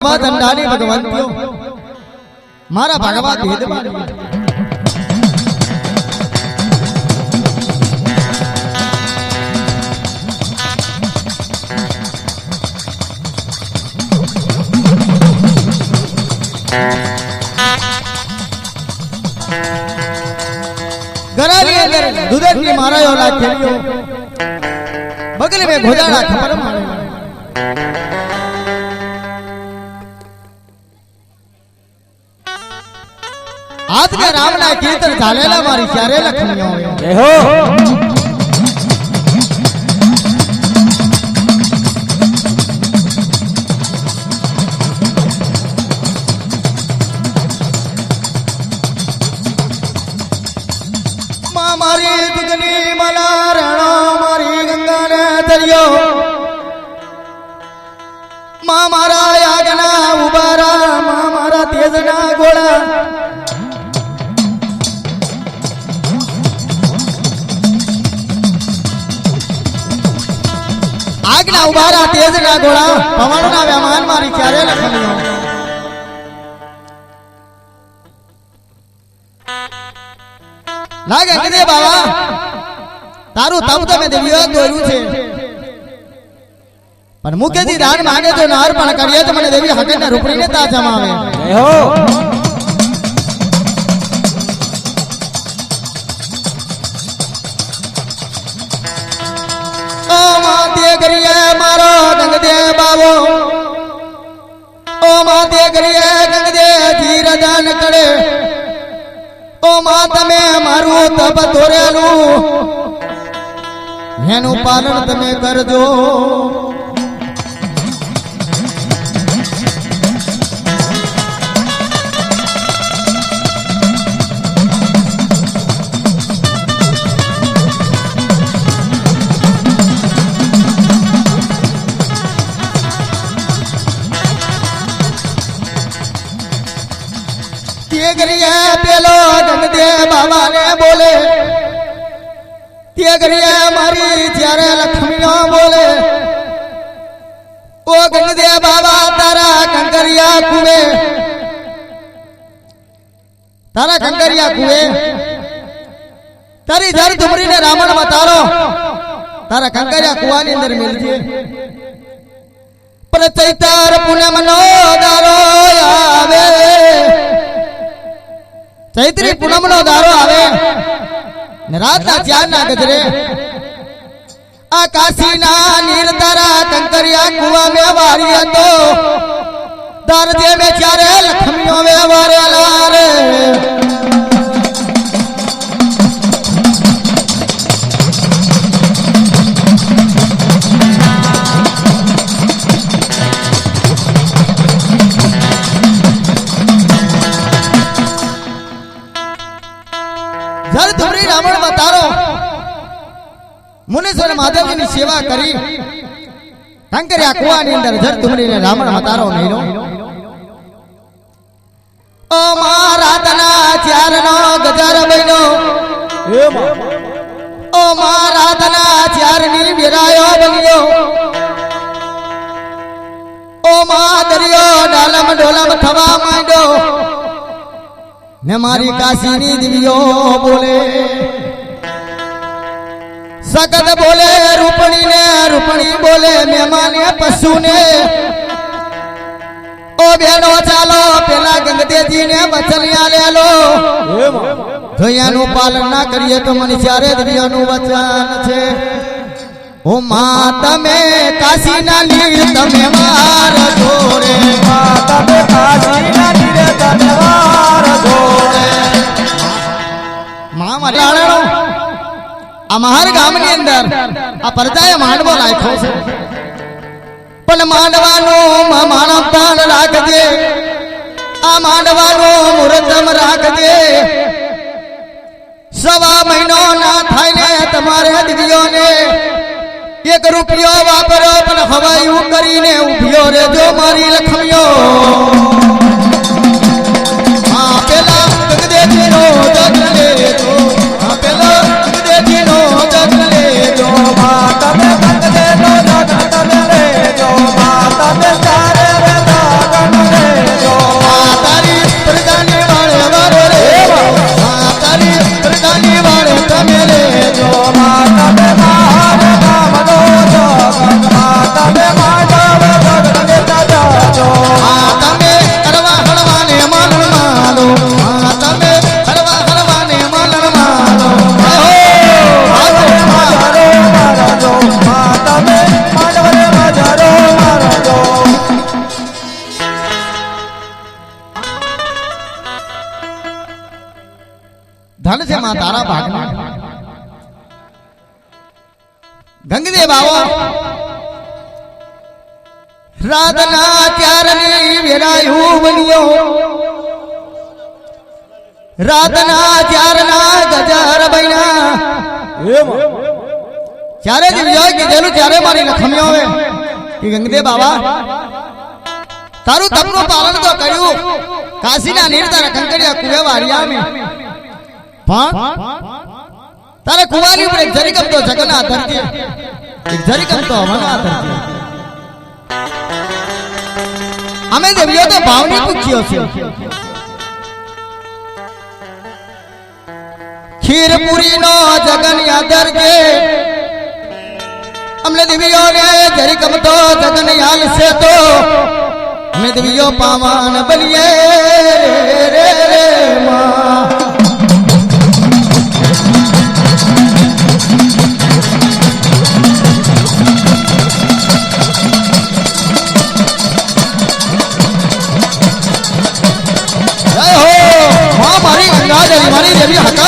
दंडानी भगवंतियों मारा भगवा भेदभाव गराली अंदर दुधनी मारा यो ला खेलियो बगल में घोजाड़ा खबर मारे आज के रामना कीर्तन झालेला मारी चारे लखनियो जय हो मां मारी दुगनी मला रणो मारी गंगा ने दरियो मां मारा यागना उबारा मां मारा तेजना गोड़ा आगना उबारा तेजना गोड़ा पवनना व्यमान मारी चारे लखनियो लागे कदे बाबा तारू तब तो मैं देवियो दोरू छे पर मुकेजी दान मांगे तो नार पण करिए तो मने देवी हके ने रूपड़ी ने ता जमावे जय हो ओ माते करिए मारो गंग दे बाबो ओ माते करिए गंग दे धीर दान करे ओ मां तमे मारू तब तोरेलू हेनु पालन तमे करजो तेगरिया पेलो गंगदे बाबा ने बोले तेगरिया मारी चारे लक्ष्मियों बोले ओ गंगदे बाबा तारा कंकरिया कुए तारी जर तुमरी ने रावण मतारो तारा कंकरिया कुआ ने अंदर मिल जे पर चैतार पूनम नो दारो आवे चैत्री पूनम नो दारो आवे ने रात ना चार ना गजरे आकाशी ना नीर तारा कंकरिया कुआ में वारी तो दार दे में चारे लक्ष्मियों में वारे लारे जर तुमरी रावण बतारो मुनीश्वर महादेव की सेवा करी कंकरिया कुआ ની અંદર જર तुमरी ने रावण बतारो નહીં ओ महाराजना चारनो गजर बनो ओ महाराजना चार नी बिरायो बनियो ओ महादरियो डालम डोलम थवा માંડો ने मारी काशी नी दिवियो बोले सकत बोले रूपणी बोले मेहमाने पशु ने ओ बेनो चालो पेला गंगदेजी ने वचनिया ले लो जोयानु पालन ना करिए तो मनी चारे दिवियो नु वचन छे ओ मात में काशी ना नीर तमे मार जोरे मात में काशी ना नीर तमे मार जोरे मां मराणो અમાર ગામની અંદર આ પરજાએ માંડવો નાખ્યો છે પણ માંડવાનો માણપતાન રાખજે આ માંડવાનો મુહૂર્તમ રાખજે સવા મહિનો ના થાય ને તમારે દીવીઓને 1 રૂપિયો વાપરો પણ હવાયું કરીને ઉભ્યો રહેજો મારી લખમિયો આ પેલા ગગદેજીનો જગ લેજો આ પેલા ગગદેજીનો જગ લેજો માતા મે ગગદેનો જગ લેજો માતા મે ચારે રે ધન છે માં તારા ભાગમાં ગંગદેવ આવો રાતના ચારની વેરાયું બન્યો રાતના ચારના ગજર બન્યા ચારે દિવ્યો કીધેલું ચારે મારી લખમ્યો હવે કે ગંગદેવ બાબા તારું તપનું પાલન તો કર્યું કાશીના નીર તારા કંકરિયા કુવે વારિયા મે પણ તારે કુવાની ઉપર એક જરીકમ તો જગન્નાથ ધરતી એક જરીકમ તો હમણા ધરતી અમે દેવીઓ તો ભાવની પૂછ્યો છે ખીરપુરી નો જગન યાદર કે અમને દેવીઓ ને જરીકમ તો જગન યાલ છે તો અમે દેવીઓ પાવન બનીએ રે રે માં મારી દેવી હકત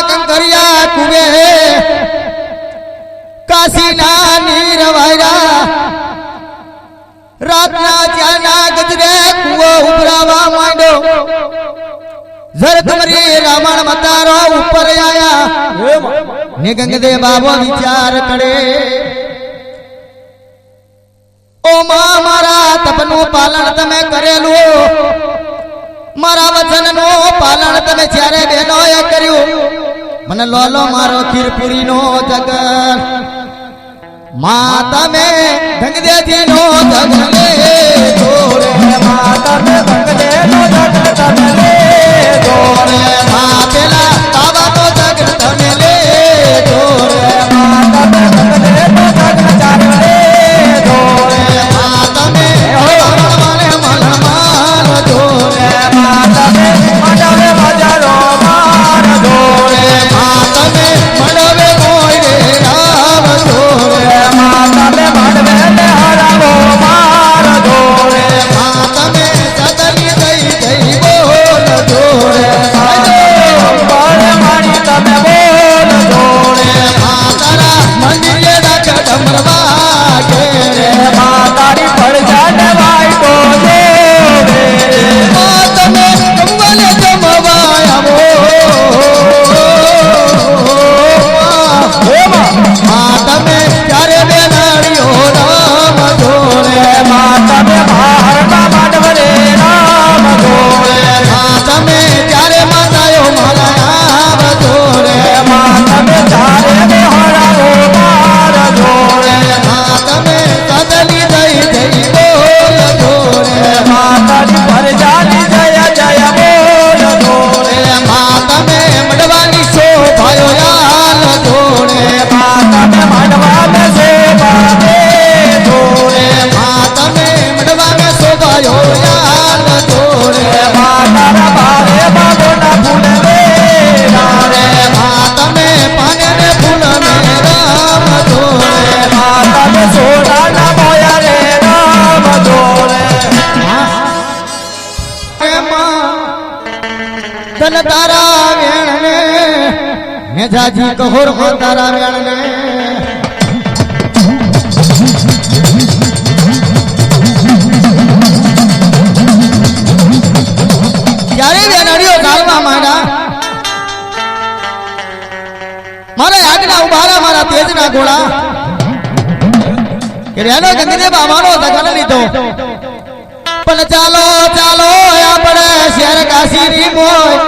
કંકરિયા કુવે કાશીના નીર વાયરા રાતના ચાના ગજરે કુવો ઉભરાવા માંડ્યો ઝરકમરી રાવણ મતારો ઉપર આયા ને ગંગદેવ બાબો વિચાર કરે ઓ માં મારા તપનું પાલન તમે કરેલું મારા વચનનું પાલન તમે જ્યારે બહેનોએ કર્યું મને લોલો મારો ખીરપુરી નો જગત માં તમે ગંગદેવજી નો જગ લે જોડે માં તમે ગંગદેવ નો જગ તમે લે જોડે માં પેલા બાબા નો જગ તમે લે જોડે માં તમે ગંગદેવ નો જગ ચાર લે જોડે માં તમે મને મન માન જોડે માં તમે મજાવે મજારો માર જોડે માં તમે મડવે કોઈ રે રામ જોડે માં તમે મડવે ને હરાવો માર જોડે માં તમે સદની દઈ દઈ બોલ જોડે બોલ મારી તમે બોલ જોડે માં તારા મંદિરે રાખ ડમરવા કે માં તારી પડજાને વાઈ તો જોડે માં તમે કંવલે જમવા આવો માં તમે ચારે બેનાડીઓ રામ જોડે માં તમે ભારતમાં માંડવરે રામ જોડે માં તમે ચારે માતાયો મારા નામ જોડે માં તમે ચારે બેહરાવો માર જોડે માં તમે કદલી દઈ જઈ બોલ જોડે માં તારી પરજાની જય જય બોલ જોડે માં તમે મડવાની શોભાયો યાલ જોડે માં તમે મડવાને શોભા દે જોડે માં તમે મડવાને શોભાયો યાલ જોડે માં તારા બારે બાબોના ફૂલ રે રે માં તમે પાને ને ફૂલ ને રામ જોડે માં તમે સોનાના મોયા રે રામ જોડે તન તારા વેણને મેજાજી કહોર માં તારા વેણને જ્યારે વેણડીઓ ગાલમાં માંડા મારા આગના ઉભારા મારા તેજના ઘોડા કે રેનો ગંગદેવ બાબાનો સગન લીધો પણ ચાલો ચાલો આપણે શેર કાશી ની મોય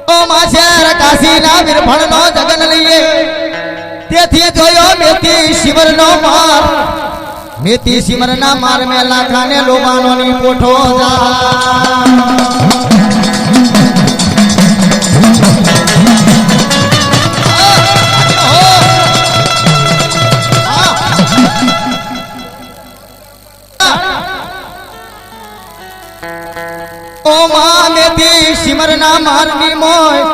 ઓ માં શેર કાશી ના વિરભણ નો જગન લઈએ તેથી જોયો મેથી શિવર નો માર મેથી શિવર ના માર મે લાખાને લોબાનો ની પોઠો જા ઓ માં મેથી શિમર ના મારની મોય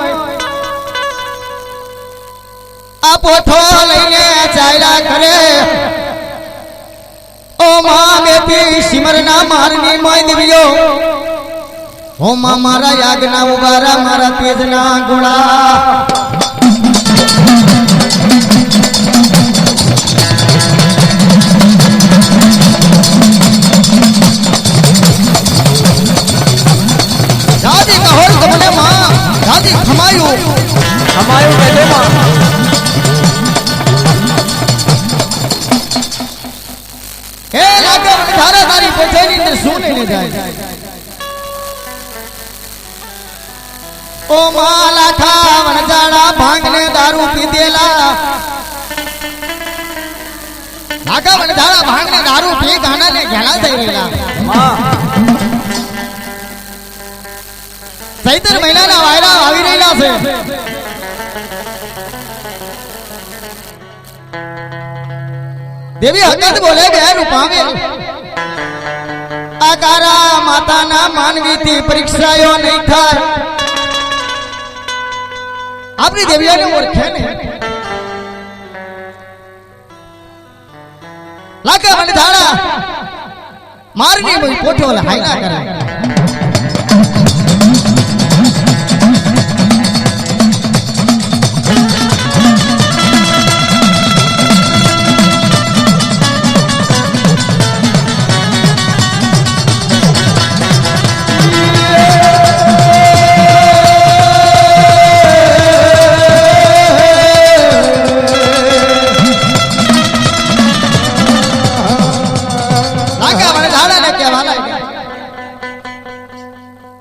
આ પોઠો લઈને ચાલ્યા કરે મરના મારની મોય દિવ્યો હો મારા યાગના ઉબારા મારા તેજના ગોળા દાદી કહોર તમને માં દાદી ખમાયું કહેજે માં હે લાગે ધારા તારી પોછેની ને શું લઈને જાય ઓ માલા ખાવણ જાડા ભાંગને દારૂ પીધેલા લાગાવણ જાડા ભાંગને દારૂ પી ગાનાને ઘેલા થઈ રહેલા માં ચૈત્ર મહિનાના વાયરા આવી રહેલા છે દેવી હકત બોલે બે રૂપાવે આકારા માતાના માનવીથી પરીક્ષાયો નહીં થાય આપણી દેવીઓને ઓળખે ને લાગે મને ધાડા મારની કોઈ પોઠો હાઈ ના કરે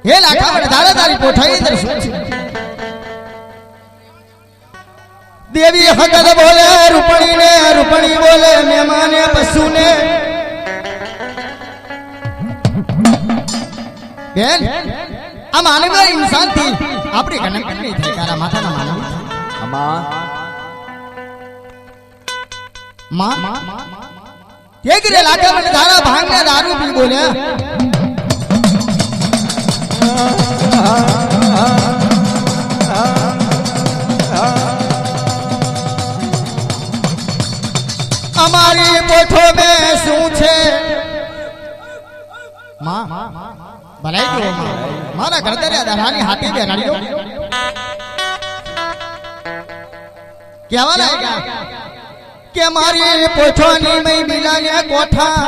હે લાખા મને ધારા તારી પોઠાઈ અંદર શું છે દેવી હકત બોલે રૂપણી બોલે મહેમાને પશુને બેન આ માનવ ઇન્સાન થી આપણી ગણન નહીં થાય તારા માથાના માનવ માં કે કરે લાખા મને ધારા ભાંગને દારૂ પી બોલ્યા અમારી પોઠો મે શું છે માં ભલાઈ ગયો મારા ઘરદરિયા દરાની હાથી બેનાડીઓ કેવા લાગ્યા કે મારી પોઠોની મઈ મિલાને કોઠા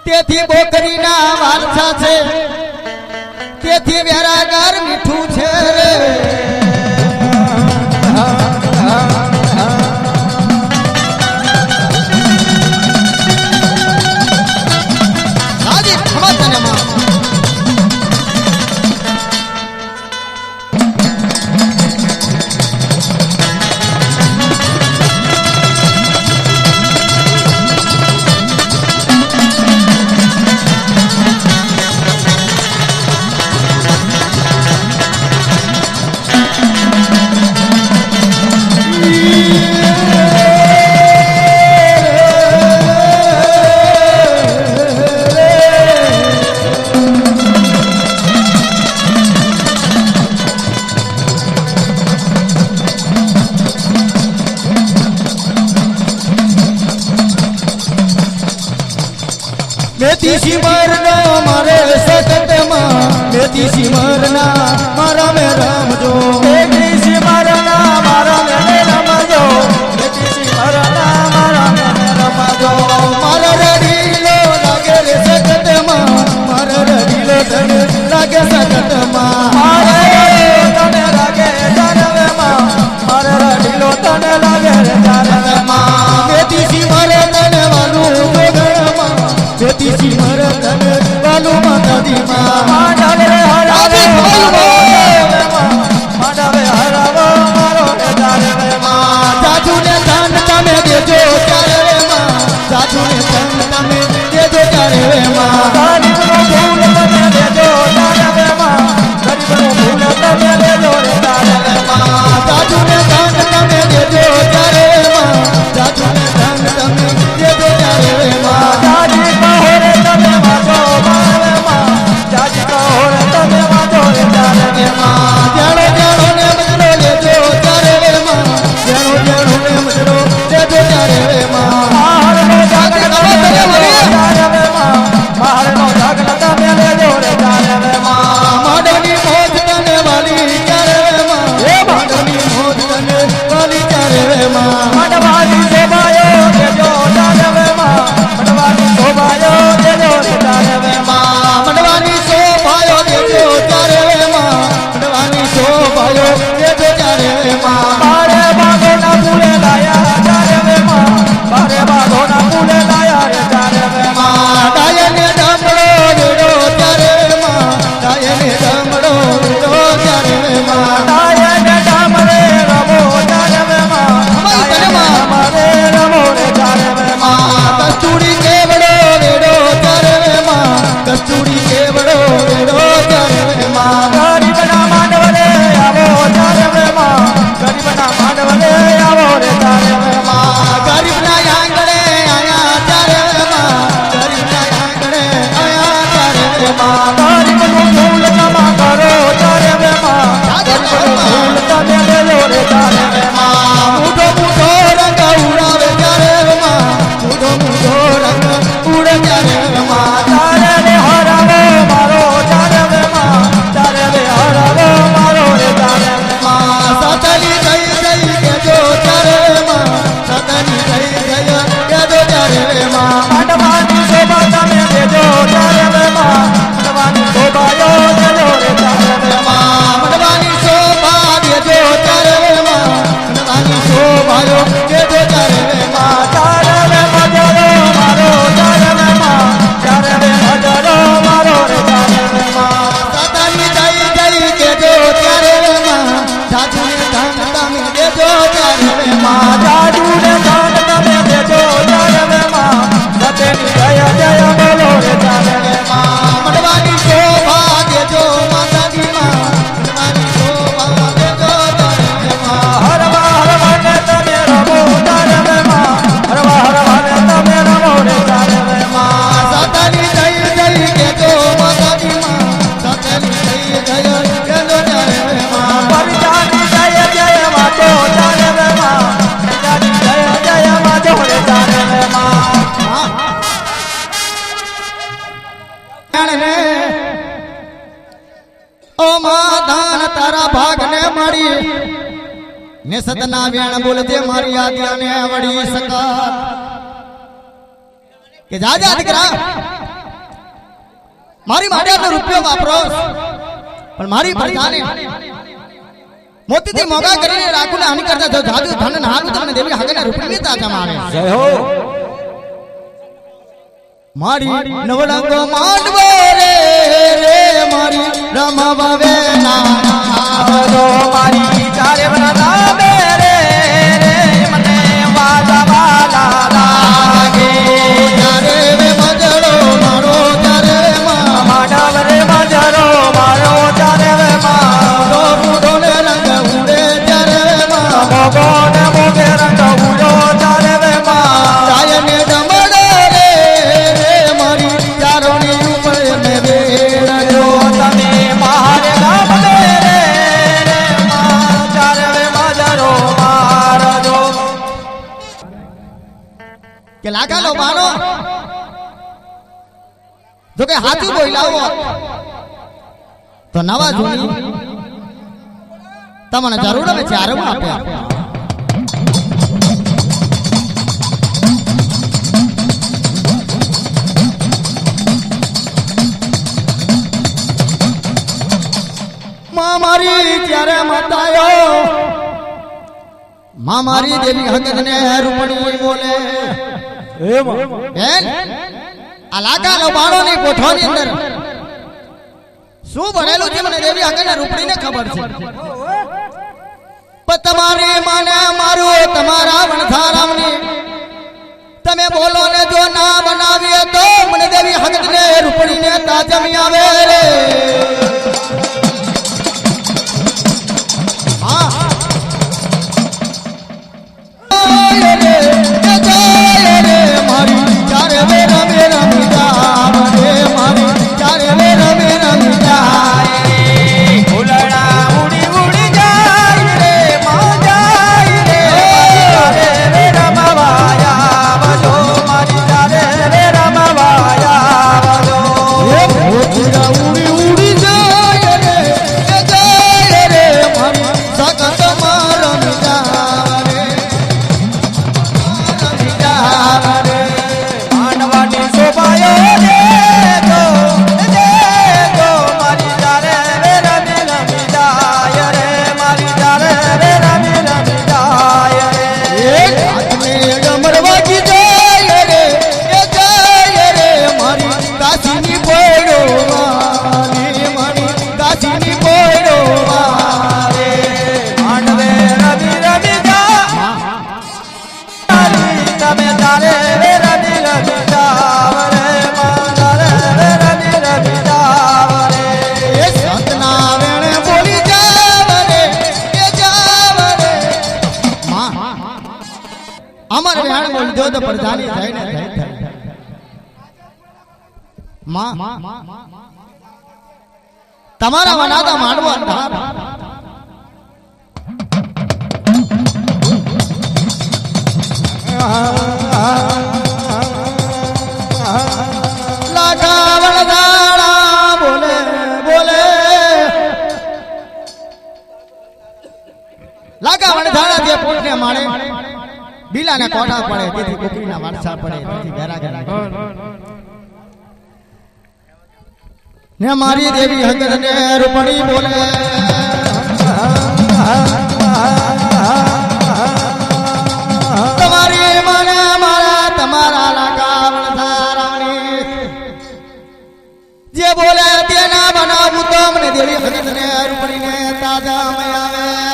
તેથી બોકરીના વારસા છે તેથી વેરાગર મીઠું છે રે રાજી ખબર તને માં મેથી સિમરનો મારે સતતમાં મેથી સિમરના મારા મે રમજો મેથી સિમરના મારા મે રમજો મેથી સિમરના મારા મે રમજો મારો રડીલો લાગે રે સતતમાં મારો રડીલો તને લાગે સતતમાં મારે તને લાગે જાનવેમાં મારે રડીલો તને લાગે રે જાનવેમાં મેથી સિમર તને વાલું ગોગળમાં મેથી સિમર તને વાલું માતાજીમાં માડવે હરાવે માડવે હરાવો મારો ને જાનવેમાં જાજુને ધન તમે દેજો ત્યારે માં જાજુને ધન તમે દેજો ત્યારે માં ગરીબનો ફૂલ તમે દેજો જાનવેમાં ગરીબનો ફૂલ તમે દેજો રે જાનવેમાં જાજુને ધન તમે દેજો ત્યારે માં જાજુને ધન તમે દેજો ત્યારે માં જાજી કહો રે તમે વાંચો માનવેમાં જાજી કહો રે તમે વાંચો રે જાનવેમાં જાણો જાણો ને મજરો લેજો ત્યારે માં જાણો જાણો ને મજરો લેજો ત્યારે માં આહર નો જાગે તમે જાગે ત્યારે વે માં જાજુ ને દાન તમે દેજો ત્યારે વે માં સતેની જય જય બોલો રે ત્યારે વે માં મડવાની શોભા દેજો માતાજી માં મડવાની શોભા દેજો ત્યારે વે માં હરવા હરવા ને તમે રમો ત્યારે વે માં હરવા હરવા ને તમે રમો રે ત્યારે વે માં સતની જય જય કેજો માતાજી માં સતની જય જય કેજો ત્યારે વે માં પરજાની જય જય વાતો ત્યારે વે માં પરજાની જય જય વાતો રે ત્યારે વે માં ઓ માધાન તારા ભાગને મળી ને સતના વેણ બોલજે મારી આદ્યાને વળી સકાત કે જાજા દીકરા મારી માટે આટલો રૂપિયો વાપરો પણ મારી પ્રજાને મોતીથી મોગા કરીને રાખુને હાનિ કરતા જો જાદુ ધન હારું તમને દેવી હગને રૂપિયાની તાજા મારે જય હો મારી નવડંગો માંડવો રે રે મારી રમવા વેના આવજો મારી ચારે વરના બે રે રે મને વાજવા લાગે ત્યારે વે મજડો મારો ત્યારે માં માનવ રે મજરો મારો ચારે વે માં બુઢો ને રંગ ઉડે ત્યારે માં મોગો ને મોગે રંગ ઉડો ચારે વે માં જાય ને ડમડો રે રે મારી ચારોની ઉપર ને બેડજો તમે મારે ગામ દે રે રે માં ચારે વે મજરો મારજો કે લાગા લો મારો જો કે હાથી બોલાવો તો નવા જૂની તમને જરૂર અમે ચારમાં આપ્યા મારી ત્યારે મતાયો મારી દેવી હકત ને રૂપણી બોલે બેન આ લાગા લો બાળો ની કોઠોની અંદર શું ભરેલું છે મને દેવી હકત ને રૂપણી ને ખબર છે પણ તમારી માને મારું તમારા વણધારામની તમે બોલો ને જો ના બનાવીએ તો મને દેવી હકત ને રૂપણી ને તાજમી આવે રે ઉલડા ઉડી ઉડી જાય રે માં જાય રે રે રમવાયા આવજો મારી ચારે રે રમવાયા આવજો ઉડી જાય રે મારી સકત મારમ રે માનવાની શોભાયો દેજો મારી ચારે રે રમી રમી જાય રે મારી ચારે રે રમી રમી જાય રે અમરવાજી જાય રે મારી કાશીની પોયડો મારી કાશીની પોયડો રે માંડવે રમી રમી જા તમે ચારે રે રમી રમી જાવ રે મારે રે રમી રમી જાવ રે એ સતના વેણે બોલી જાવ રે અમર વેણ બોલી જો તો પ્રજાની થાય ને થાય માં તમારા વનાતા માંડવો અંધાર લાખા વણધારા બોલે બોલે લાખા વણધારા જે પોટને માળે બીલાના કોઠા પડે તેથી કુકરીના વારસા પડે તેથી ઘરા ઘરા ને મારી દેવી હકત ને રૂપણી બોલે તમારી મને મારા તમારા લાગા વણધારાની જે બોલે તેના બનાવું તો મને દેવી હકત ને રૂપણી ને તાજા મય આવે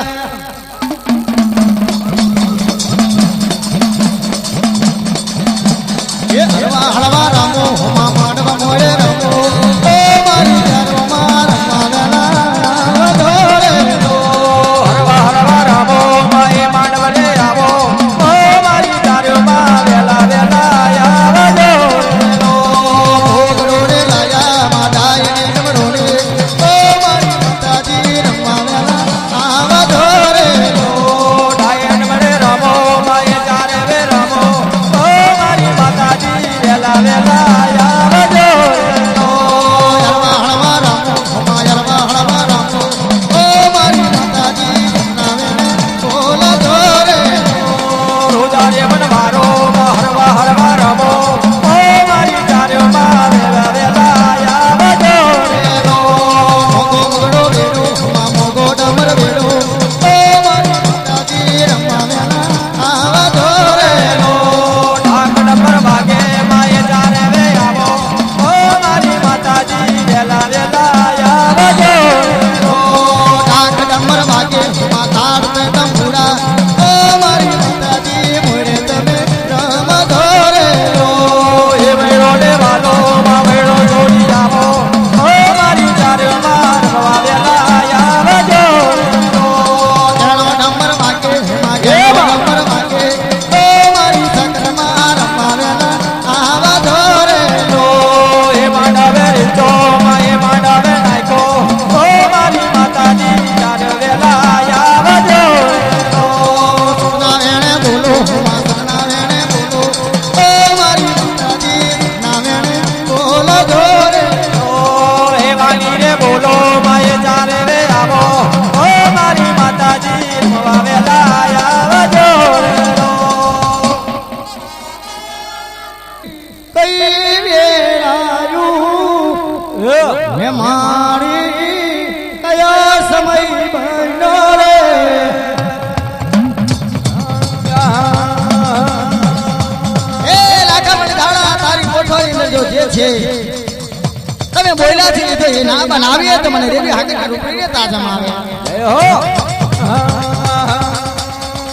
વેળાથી લીધો એ ના બનાવીએ તો મને દેવી હાકર રૂપીને તાજમ આવે જય હો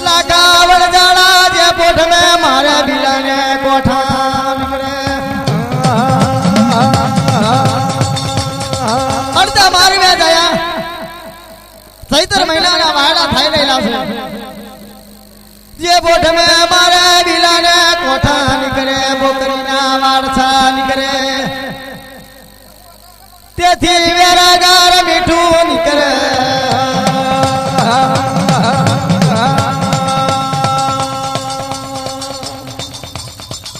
લાગાવડ જાડા જે પોઠ મે મારે બિલાને કોઠા નીકળે અડધા મારી મે ગયા ચૈત્ર મહિનાના વાડા થઈ રહેલા છે જે પોઠ મે મારે બિલાને કોઠા નીકળે બોકરીના વાડછા નીકળે તેથી વેરાગાર મીઠું નીકળે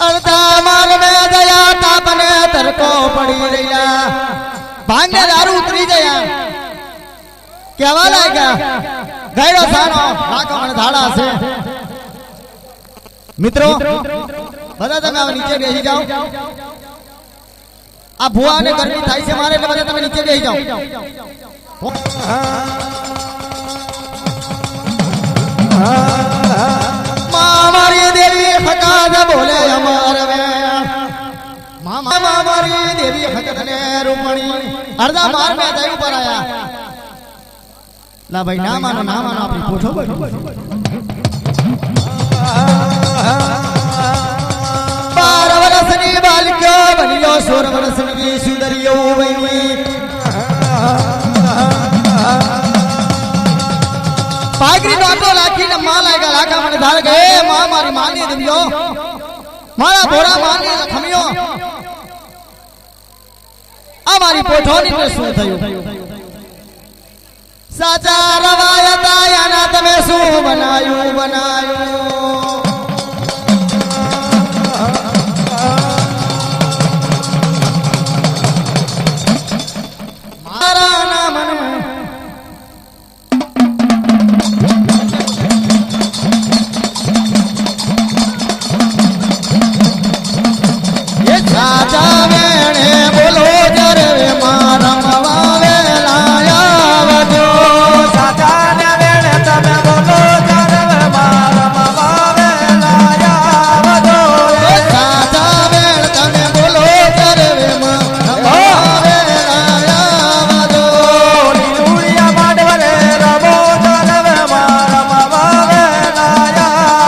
અડધા માર મે ગયા તાપને તરકો પડી રહ્યા ભાંગે દારૂ ઉતરી ગયા કેવા લાગ્યા ગયડો સાનો લાખો મને ધાડા છે મિત્રો બધા તમે હવે નીચે બેસી જાઓ આ ભુવા ને ગરમી થાય છે મારે એટલે બધા તમે નીચે બેસી જાઓ મારી દેવી ફકાદ બોલે અમર વે મારી દેવી ફકત ને રૂપણી અર્ધા માર મે જઈ ઉપર આયા લા ભાઈ ના માનો આપણી પૂછો 12 વર્ષની બાલિકા બન્યો 16 વર્ષની સુંદરીઓ બની પાગરી નોટો રાખીને માં લાગ્યા લાગા મને ધાર ગયે માં મારી માની દેવ્યો મારા ભોળા માની લખમ્યો આ મારી પોઠોની ને શું થયું સાચા રવાયત આયાના તમે શું બનાયું મારા નામ સાચા વેણે બોલો જરે મારા મવાવે લાયા સાચા ને વેણે તમે બોલો જરે મારા મવાવે લાયા સાચા વેણ તમે બોલો જરે મવાવે લાયા લીલુડિયા માંડવરે રમો જરે મારા મવાવે લાયા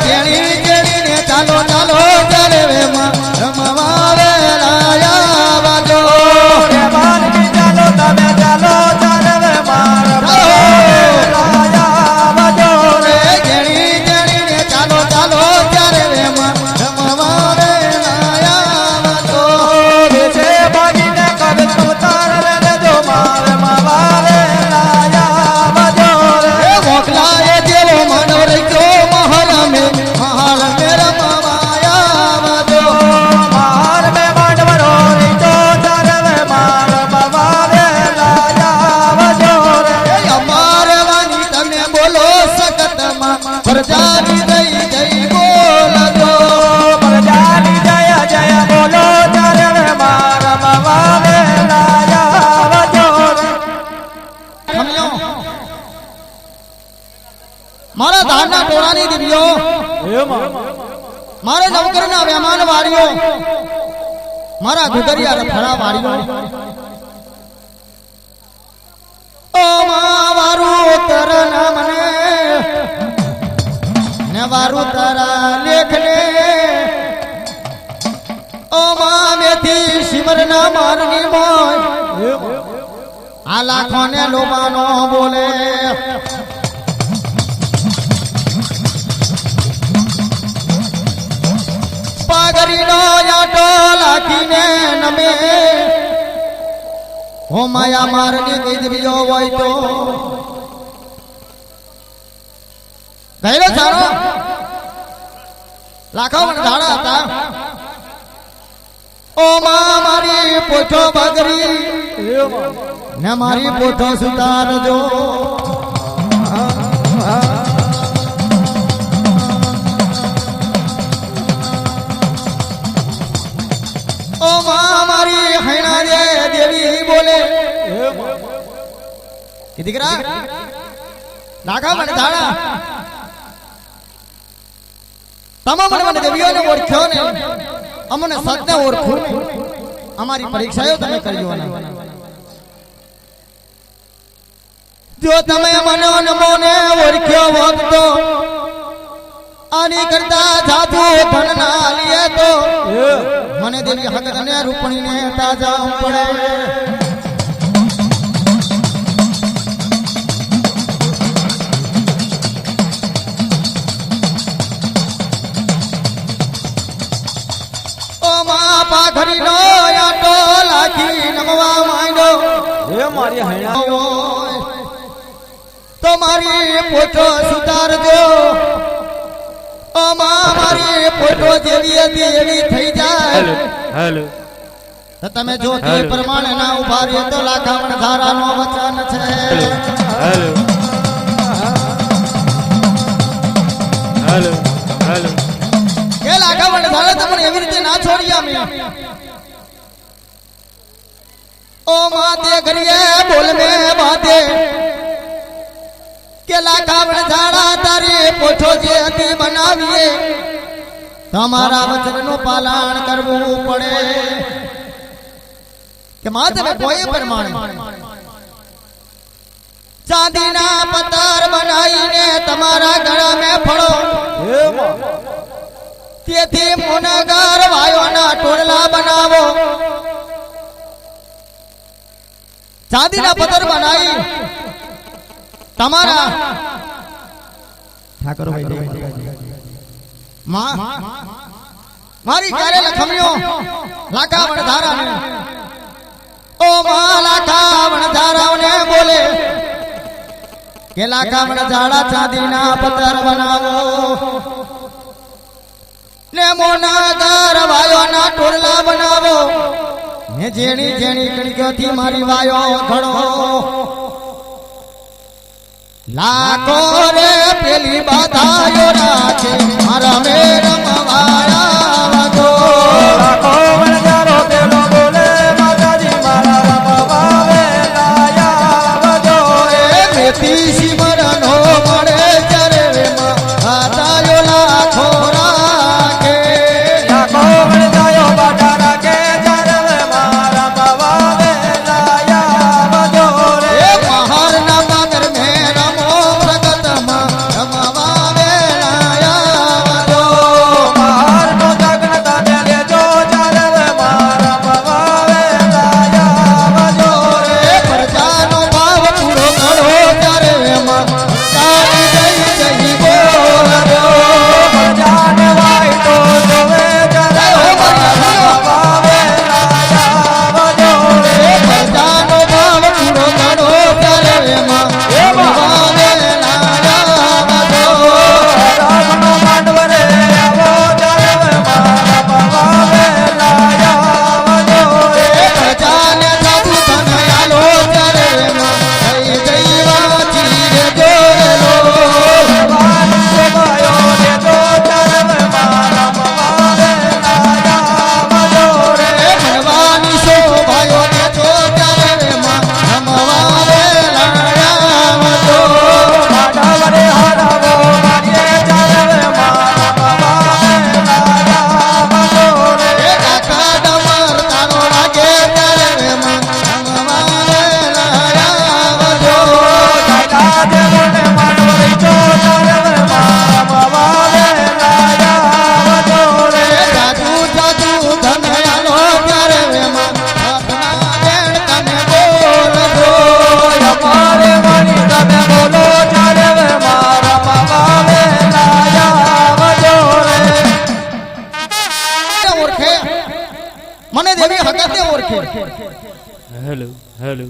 જેણી જેણીને ચાલો ચાલો જરે રમવાવે લાયા વાજો રે બાલકી ચાલો તમે ચાલો જરે મારા લાયા રે જેણી જેણીને ચાલો ચાલો જરે રમવાવે લાયા વાજો બેસે ભાગીને કદ ઉતાર રે જો મારે મવાવે લાયા એ મોકલા એ જેવો માનવ રહ્યો મહાલ મે રમવાયા વાજો માર મે માંડવરો રીતો જરે મારા મવાવે લાયા એ અમારે વાની તમે બોલો સકતમાં પ્રજાની જય જય બોલજો પ્રજાની જય જય બોલો જરે મારા મવાવે લાયા ખમ્યો મારા ધારના ટોળાની દીવીઓ મારા નવકરના મહેમાન વાળીઓ મારા ગુગરિયા રફડા વાળીઓ ઓ માં વારું તરના મને ને વારું તારા લેખને ઓ માં મેથી સિમરના મારની મોય આ લાખોને લોબાનો બોલે પાગરીનો યાટો લાખીને નમે હો માયા મારની કઈ દેવીઓ હોય તો ગયેલો સારો લાખો મને ધાડા હતા ઓ માં મારી પોઠો પાગરી ને મારી પોઠો સુતારજો ઓ માં મારી હૈણા દે દેવી બોલે કે દીકરા લાખા મને ધાડા તમે મને દેવીઓને ઓળખ્યો ને અમને સતને ઓળખું અમારી પરીક્ષાઓ તમે કરજો ના જો તમે મનો નમોને ઓળખ્યો હોત તો આની કરતા જાદુ ધન ના લીએ તો મને દેવી હકત ને રૂપણી ને તાજા પડે ઓ મા પાઘરી નો આટો લાખી નમવા માંડો હે મારી હૈણા તો મારી પોટો સુધારજો ઓ માં મારી પોટો જેવી હતી એવી થઈ જાય હેલો તો તમે જો તે પ્રમાણે ના ઉભા રહે તો લાખામણ ધારાનો વચન છે હેલો હેલો હેલો કે લાખામણ ધારા તમને એવી રીતે ના છોડી અમે ઓ માતે કરીએ બોલ મે બાતે કે લાખામણ ધારા તારી પોઠો જે હતી બનાવીએ તમારા વચનનું પાલન કરવું પડે કે માં તમે કોઈ પ્રમાણે ચાંદીના પતાર બનાવીને તમારા ગળા મેં ફળો હે માં તેથી મુનગર વાયોના ટોળલા બનાવો ચાંદીના પતર બનાવી તમારા ઠાકોરભાઈ માં મારી ક્યારે લખમ્યો લાખાવણ ધારાને ઓ માં લાખાવણ ધારાને બોલે કે લાખાવણ ધારા ચાંદીના પતર બનાવો ને મોનાગર વાયોના ટોળલા બનાવો ને જેણી જેણી કણકીઓથી મારી વાયો ઘડો લાખો રે પેલી બાધાયો રાખે મારા મેરમ વાળા વાગો લાખો વણજારો પેલો બોલે માતાજી મારા રમવાવે લાયા વજો એ મેથી શિમરનો મળે ત્યારે બાધાયો લાખો રાખે લાખો વણજાયો બાટા રાખે જ્યારે મારા રમવાવે લાયા વજો રે એ મહારના પાદર મેરમો પ્રગતમાં રમવા વેલાયા વાગો મારનો જગન તમે લેજો જ્યારે મારા રમવાવે લાયા વજો રે એ પ્રજાનો ભાવ પૂરો કરો ત્યારે એમાં ચાલી જઈ જઈ બોલજો જાને વાય તો જોવે જ્યારે મારા રમવાવે લાયા વજો રે પ્રજાનો ભાવ પૂરો કરો ત્યારે એમાં રમવા વેલાયા વાગો રામનો માંડવરે આવો જ્યારે મારા રમવાવે લાયા વજો રે પ્રજાને સાધુ ધનયાલો ત્યારે એમાં જઈ જઈ વાંચી રેજો ભણવાની શોભાયો ને જો ત્યારે એમાં રમવા વેલાયા વાગો એ કાકા ડમર તારો વાગે ત્યારે એમાં રમવા વેલાયા વાગો જાદુ જાદુ ધનયાલો ત્યારે એમાં પ્રાર્થના બેન તને બોલજો ઓળખે મને દેવી હકતે ઓળખે હેલો હેલો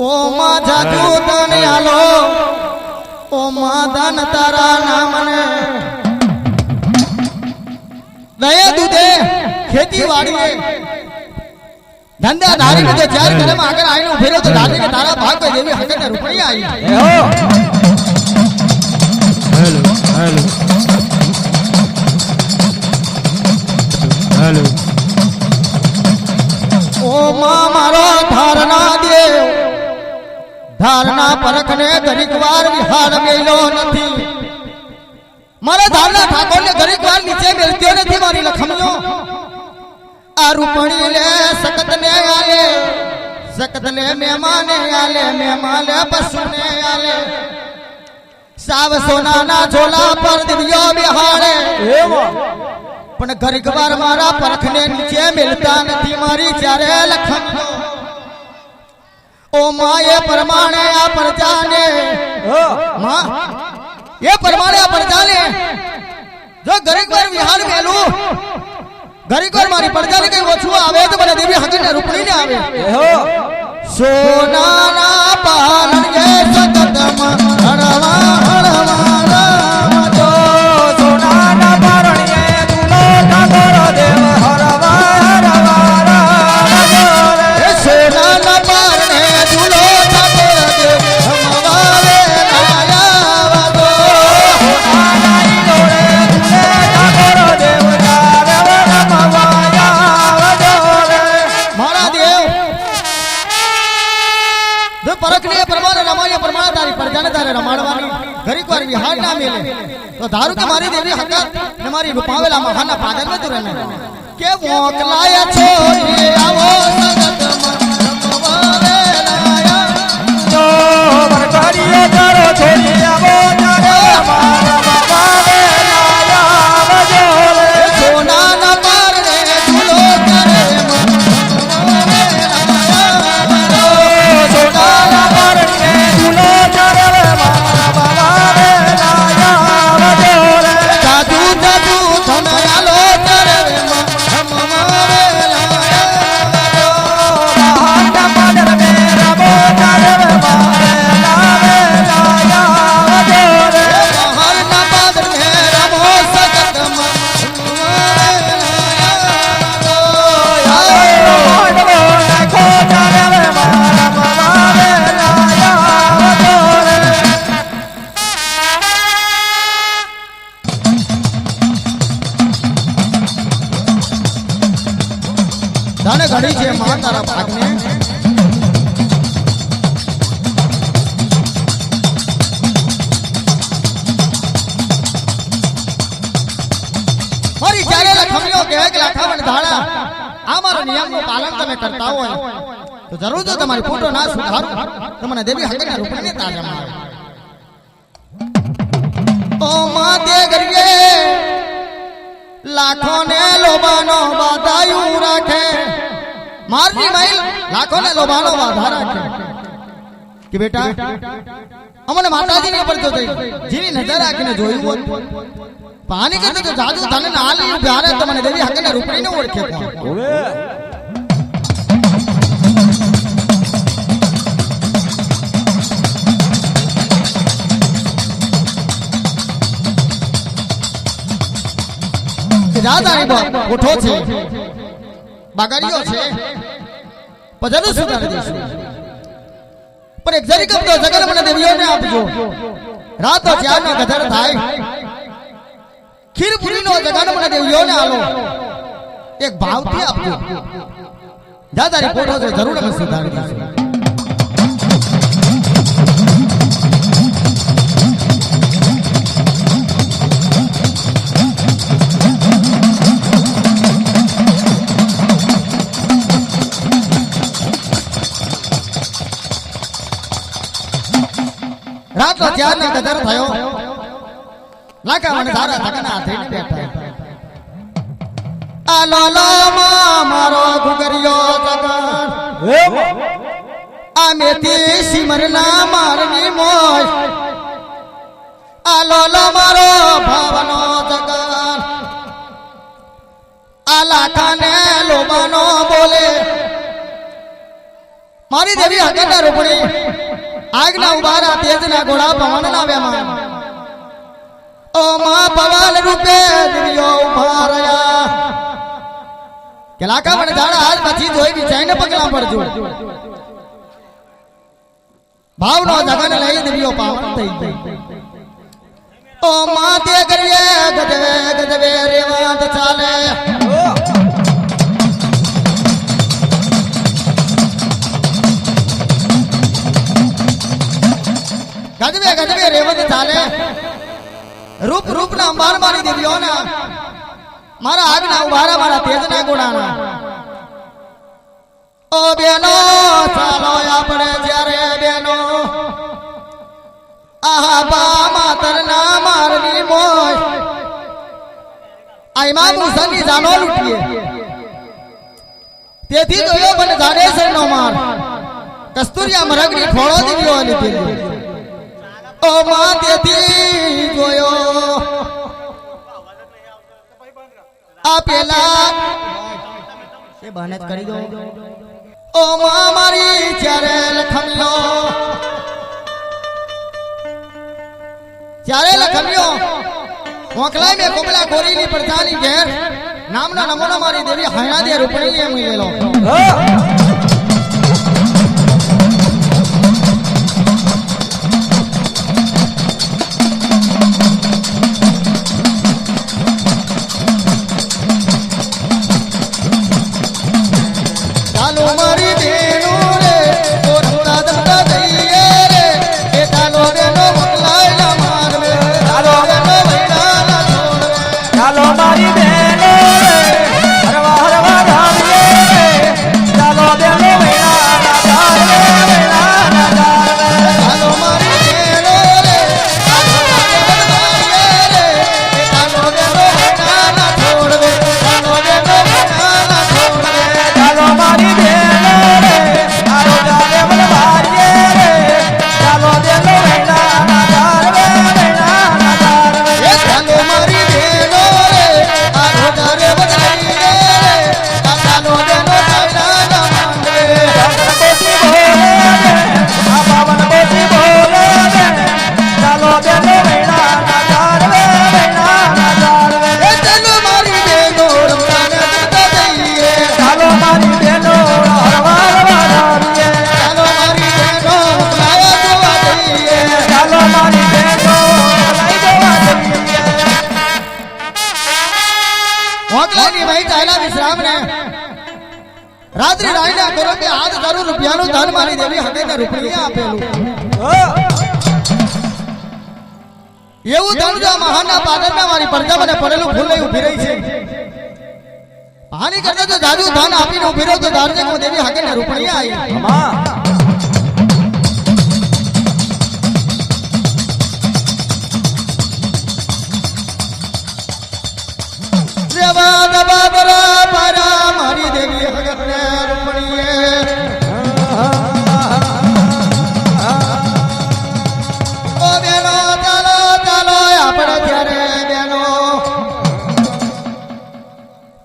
ઓ માં જાદુ ધનયાલો ઓ માં ધન તારા નામને દયા દૂધે ખેતી વાડીએ ધંધા ધારી ને ચાર ઘરમાં આગળ આવીને ઉભેલો તો ધારી કે તારા ભાગ કોઈ દેવી હકતે રૂપણી આવી હેલો હેલો હેલો ઓ માં મારો ધારણા દેવ ધારણા પરખને ઘડીક વાર વિહાર મેલો નથી મારા ધારના ઠાકોરને ઘડીક વાર નીચે મેલત્યો નથી મારી લખમનો આ રૂપણી લે સખત ને આલે સખત લે મહેમાને આલે મહેમાન લે પશુ ને આલે સાવ સોનાના ઝોલા પર દિવ્યો બિહાડે પણ ઘડીક વાર મારા પરખને નીચે મિલતા નથી મારી ચારે લખન ઓ માં એ પ્રમાણે આ પ્રજાને માં એ પ્રમાણે આ પ્રજાને જો ઘડીક વાર વિહાર મેલું ઘડીક વાર મારી પ્રજાને કઈ ઓછું આવે તો મને દેવી હકીને રૂપણી ને આવે સોનાના પાલન એ સતતમાં હરવા હરવા રામ જો સોનાના પારણીએ તુલો ઠાકોર દેવ હરવા હરવા રામ જો રે. એ સોનાના પારણે ઝૂલો ઠાકોર દેવ હમવાવે લાયા વાગો સોનાના ઈલોરે તુલે ઠાકોર દેવ ચારવ રમવાયા જો રે. મારા દેવ જો પરખની પ્રમાણે રમાય પ્રમાણે તારી પ્રજાને તારે રમાડવાની ઘડીક વાર વિહાર ના મેલે તો ધારું કે મારી દેવી હકત ને મારી રૂપાવેલા મહાના પાદર માં તું રહે કે મોકલાય છો એ આવો સગતમાં રમવાવે લાયા જો વરઘડીએ ચારો છોડી આવો ચારે મારા બાબાને લાયા જો રે. સોનાના પારણે ઝૂલો કરે સોનાના પારણીએ તુલો ચારવ મારા બાબાને લાયા જો રે. જાદુ જાદુ ધનયાલો કરે હમવાવે લાયા બહારના પાદર મે રમો ચારવ મારે લાવે લાયા જો રે. મહારના પાદર મે રમો સગતમાં રમવાવે લાયા નાખો ચારવ મારા બાબાને લાયા જો રે. જાણે ઘડી છે માં તારા ભાગને મારી ચારે લખમ્યો કે એક લાખાવણ ધાડા આ મારા નિયમનું પાલન તમે કરતા હોય તો જરૂર જો તમારી ફોટો ના સુધારો તો મને દેવી હકના રૂપને તાજા મળે ઓ માં તે ગરગે લાખો ને લોબાનો બાધાયું રાખે મારજી માઈલ લાખો ને લોબાનો બાધા રાખે કે બેટા અમને માતાજી ને પડતો થઈ જેની નજર રાખીને જોયું હોત પાણી કરતો તો જાદુ ધન ના આલી ઉભ્યારે તો મને દેવી હકને રૂપડીને ઓળખે રાધાની ફોટો છે બાગાડીઓ છે પજાનું સુધારી દઈશું પણ એક જરી કમ તો જગર મને દેવીઓને આપજો રાત તો ચાર નો ગધર થાય ખીરપુરી નો જગર મને દેવીઓને આલો એક ભાવથી આપજો દાદાની ફોટો છે જરૂર અમે સુધારી દઈશું રાત નો ચાર નો ગધર થયો લાકા મને ધારા ધકના થઈને બેઠા આ લોલો માં મારો ગુગરિયો જગર આ મેથી સિમરના મારની મોય આ લોલો મારો ભાવનો જગર આ લાખાને લોબાનો બોલે મારી દેવી હકના રૂપણી આગના ઉબારા તેજના ઘોડા પવન ના વેમાં ઓ માં પવન રૂપે દિવ્યો ઉભા રહ્યા કે લાકા મને જાણા આજ પછી જોઈ વિચાઈને પગલા પડજો ભાવનો જગન લઈ દિવ્યો પાવન થઈ ગઈ ઓ માં તે કરીએ ગજવે ગજવે રેવાત ચાલે ગજવે ગજવે રેવત ચાલે રૂપ રૂપ ના અંબાર મારી દેવીઓના મારા આગના ઉભારા મારા તેજના ગોળાના ઓ બેનો ચાલો આપણે જ્યારે બેનો આહા બા માતરના મારની મોય આ ઇમામ હુસૈનની જાનો લૂટીએ તેથી જોયો બને જાડેસરનો માર કસ્તુરિયા મરગની ખોળો દીવ્યો લીધેલી ઓ માં તેથી જોયો આ પેલા એ બહાને જ કરી દો ઓ માં મારી ચારે લખમ્યો મોકલાય મે કોમલા ગોરીની પ્રજાની ઘેર નામના નમૂના મારી દેવી હૈણા દે રૂપણી એમ લેલો ચાલો મારી બેનો રે ઓરતા દમતા જઈએ રે એ ચાલો બેનો મોકલાય ના માર મે ચાલો બેનો વૈડા ના છોડ ચાલો મારી બેનો હરવા હરવા ધાવીએ ચાલો બેનો વેળા ના ધારે વેળા ના ધારે ચાલો મારી બેનો રે ચાલો બેનો વૈડા ના છોડ ચાલો બેનો વૈડા ના છોડ ચાલો મારી બેનો આરો જાવે બલવારીએ ચાલો બેનો વેળા ના ધારે વેળા ના ધારે એ ચાલો મારી બેનો રે આ રોજારે બદલાઈ રે આ ચાલો બેનો વૈડા ના માંગે કોસી બોલે આ બાવન કોસી બોલે ચાલો બેનો વેળા ના ધારે વેળા ના ધારે એ ચાલો મારી બેનો રમતાને કરતા જઈએ ચાલો મારી બેનો હરવા હરવા ધાવીએ ચાલો મારી બેનો લાયા જોવા જઈએ ચાલો મારી બેનો લઈ જવા જઈએ મોકલાની ભાઈ ચાલ્યા વિશ્રામ ને રાત્રિ રાયના કરો કે હાથ કરું રૂપિયાનું ધન મારી દેવી હકેને રૂપિયા આપેલું એવું ધન જો મહાના પાદરના મારી પ્રજા મને પડેલું ફૂલ લઈ ઉભી રહી છે હાની કરતા તો જાદુ ધન આપીને ઉભી રહ્યો તો ધારજે હું દેવી હકેને રૂપિયા આવી માં રેવા દબા બરા પારા મારી દેવી હકેને રૂપિયા ઓ બેનો ચાલો ચાલો આપણે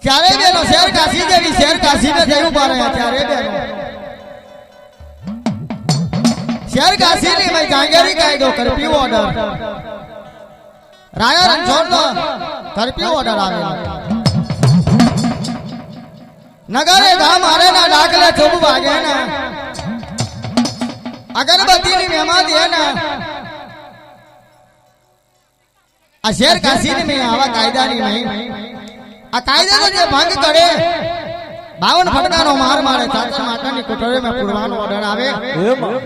ત્યારે બેનો શેર કાશી જેવી શેર કાશી ને જયું પારે ત્યારે બેનો શેર કાશી ની મેં જાંગેરી કાયદો કરફ્યુ ઓર્ડર રાયા રણછોડ નો કરફ્યુ ઓર્ડર આવેલો નગરે ગામ મારે ના ડાકલે ચોબ વાગે ને અગરબત્તી ની મહેમાન દે ને આ શેર કાશી ની મેં આવા કાયદાની નહીં આ કાયદાનો જે ભંગ કરે 52 ફટકાનો માર મારે ચાચર માતાની કોઠારે મેં પૂરવાનો ઓર્ડર આવે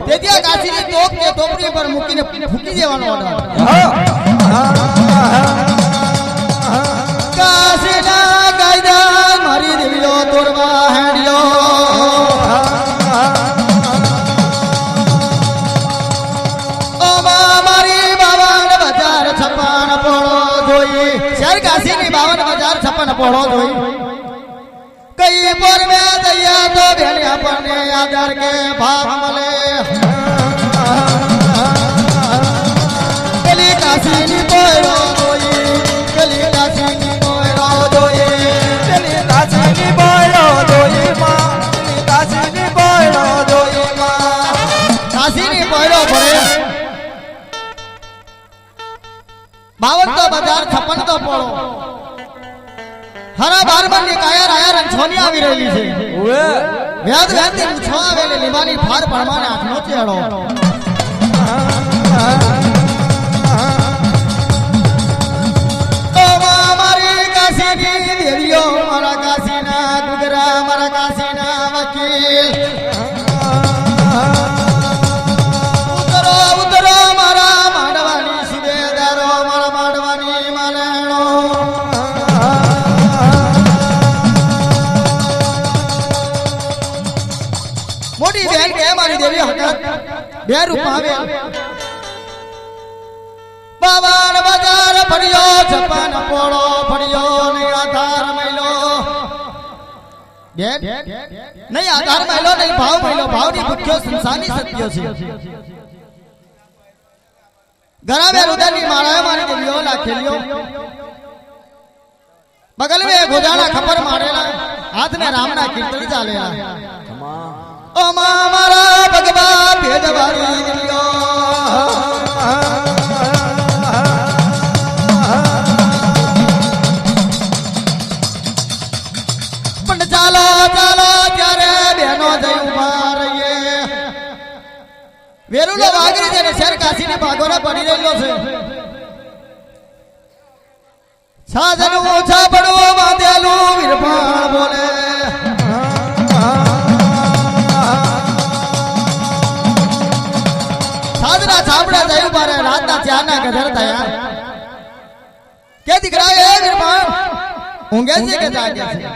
તેથી આ કાશીની તોપ કે ટોપરી પર મૂકીને ફૂકી દેવાનો ઓર્ડર કાશીના કાયદા મારી દેવીઓ તોડવા હેડ્યો ઓ મારી 52 બજાર 56 પોળો જોઈ શેર કાશીની 52 બજાર 56 પોળો જોઈ કઈ પર મે દયા તો બેને આપણને આધાર કે ભાગ મળે પેલી કાશીની પોળો જોઈ પેલી કાશીની પોળો જોઈ પેલી કાશીની બોલો જોઈ માં પેલી કાશીની બોલો જોઈ માં કાશીની પોળો પડે 52 તો બજાર 56 તો પોળો હરા બારમન ની કાયા રાયા રણછોડની આવી રહેલી છે ઓએ વ્યાદ વ્યાદની મૂછો આવેલી લીમાની ફાર પડવાને હાથનો ચેડો ઓ મારી કાશીની દેવીઓ મારા કાશીના ગુગરા મારા કાશીના વકીલ ઉતરો ઉતરો મારા માંડવાની સુબેદારો મારા માંડવાની માલેણો બે રૂપમાં આવે બાવન બજાર ફર્યો છપ્પન પોળો ફર્યો ને આધાર મહિલો નહીં આધાર મહિલો નહીં ભાવ મહિલો ભાવની ભૂખ્યો સંસારની સત્યો છે ગરાવે રુદરની માળાએ મારી દેવીઓ લાખેલીઓ બગલ में गोजाना खपर मारेला हाथ में रामना कीर्तन चालेला ओ मारा भगवा भेजवारी दिलियो पण चालो चालो ત્યારે બેનો જઈ ઉભા રહીએ વેરુલો વાગરી જેને શેર કાશીની ભાગોને પડી રહેલો છે સાધન ઓછા પડવો વાંધેલું વિરભાણ બોલે સાધના છાપડા થયું મારે રાતના ચારના ગધર થયા કે દીકરા એ વિરભાણ ઊંઘે છે કે જાગે છે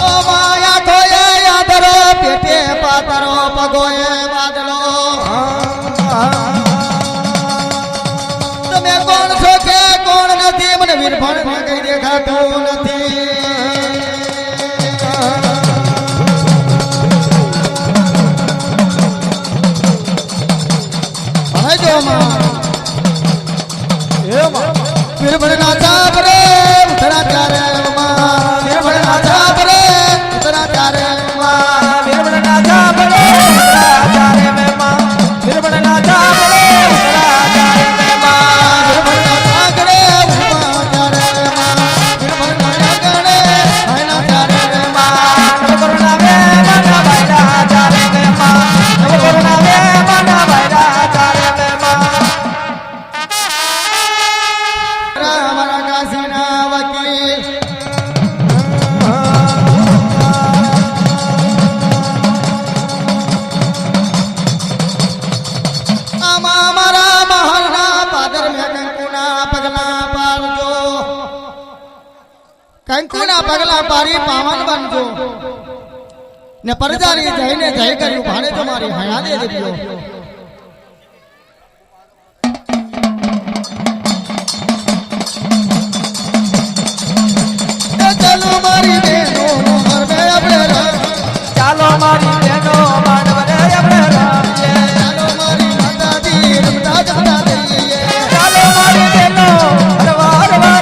ઓ માયા ખોયે યાદરો પેટે પાતરો પગોએ બાદલો કોણ છો કે કોણ નથી મને વિરભણ માં કઈ દેખાતું નથી હજો માં વિરભણ ના ચાપ રે ઉતરા ચારે માં વિરભણ ના ચાપ રે ઉતરા ચારે માં વિરભણ ના ચાપ રે ઉતરા ચારે માં વિરભણ ના ચાપ રે ઉતરા ચારે કંકુના પગલા પારી પાવન બનજો ને પરજારી જઈને જય કર્યું ભાણે તમારી હયા દે દીધો ચાલો મારી બેનો મરવે આપણે ચાલો મારી બેનો માનવરે આપણે ચાલો મારી માતાજી રમતા જમતા દઈએ ચાલો મારી બેનો હરવા હરવા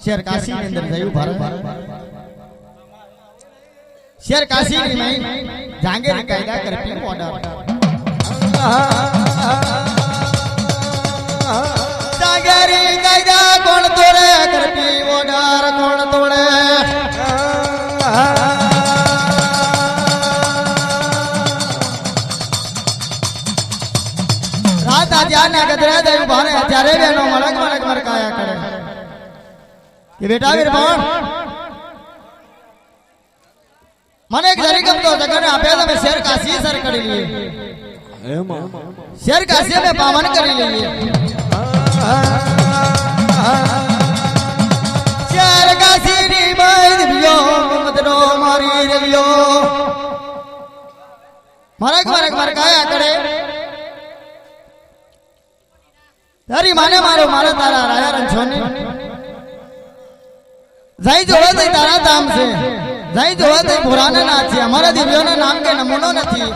शेर काशी के अंदर जयू भारत शेर काशी की में जांगे रे कायदा कर पी ऑर्डर जांगे रे कायदा कौन तोड़े कर पी ऑर्डर कौन तोड़े रात आजाना गदरे जयू भारत त्यारे बेनो मलक मलक मरकाया करे ये बेटा विरभाण મને એક જરી ગમતો જગને આપે તો મે શેર કાશી સર કરી લીએ શેર કાશી મે પાવન કરી લીએ યાર કાશીની બાઈ દિવ્યો મમદનો મારી રવ્યો મારે કાયા કરે તારી માને મારો તારા રાયા રન છો ને જાય જોવા તઈ તારા ધામ છે જાય જોવા તઈ પુરાના ના છે અમારા દિવ્યોના નામ કે નમૂનો નથી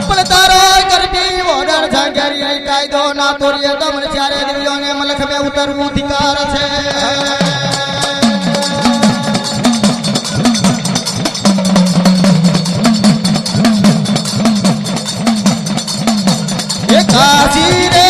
પણ તારો કરબી ઓર્ડર જાગરી કાયદો ના તોરીએ તો મને ચારે દિવ્યોને મલખ મે ઉતરવું અધિકાર છે કાશી રે